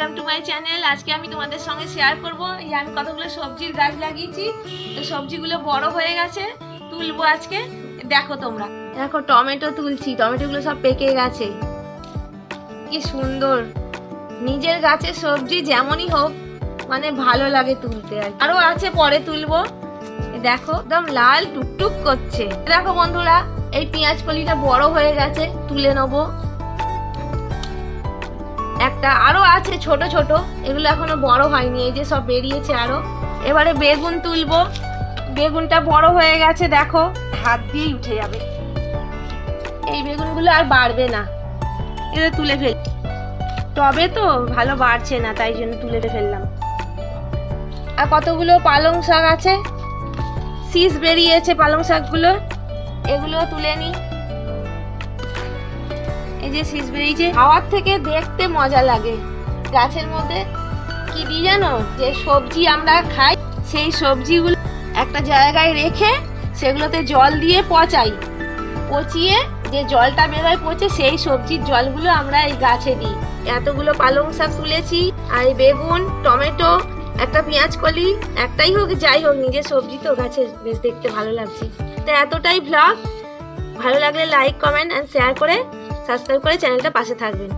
Welcome to my channel. আজকে আমি তোমাদের সঙ্গে শেয়ার করব এই আমি কতগুলো সবজির গাছ লাগিয়েছি। তো সবজিগুলো বড় হয়ে গেছে, তুলবো আজকে। দেখো তোমরা, দেখো টমেটো তুলছি, টমেটোগুলো সব পেকে গেছে। কি সুন্দর, নিজের গাছের সবজি যেমনই হোক মানে ভালো লাগে তুলতে। আরও আছে, পরে তুলবো। দেখো একদম লাল টুকটুক করছে। দেখো বন্ধুরা, এই পেঁয়াজ কলিটা বড় হয়ে গেছে, তুলে নেবো। একটা আরো আছে ছোট ছোট, এগুলো এখনো বড় হয়নি, এই যে সব বেরিয়েছে আরো। এবারে বেগুন তুলবো। বেগুনটা বড় হয়ে গেছে, দেখো হাত দিয়েই উঠে যাবে। এই বেগুনগুলো আর বাড়বে না, এটা তুলে ফেল। টবে তো ভালো বাড়ছে না, তাই জন্য তুলে ফেললাম। আর কতগুলো পালং শাক আছে, শীষ বেরিয়েছে পালং শাকগুলো, এগুলো তুলে নি। এই যে শীষ বেরিয়েছে, হাওয়ার থেকে দেখতে মজা লাগে। গাছের মধ্যে কি দিই জানো, যে সবজি আমরা খাই সেই সবজিগুলো একটা জায়গায় রেখে সেগুলোতে জল দিয়ে পচাই, পচিয়ে যে জলটা বেরোয় পচে সেই সবজির জলগুলো আমরা এই গাছে দিই। এতগুলো পালং শাক তুলেছি, আর এই বেগুন, টমেটো, একটা পেঁয়াজ কলি, একটাই হোক যাই হোক নিজের সবজি তো গাছে, বেশ দেখতে ভালো লাগছে। তো এতটাই ব্লগ। ভালো লাগলে লাইক, কমেন্ট এন্ড শেয়ার করে সাবস্ক্রাইব করে চ্যানেলটা পাশে থাকবেন।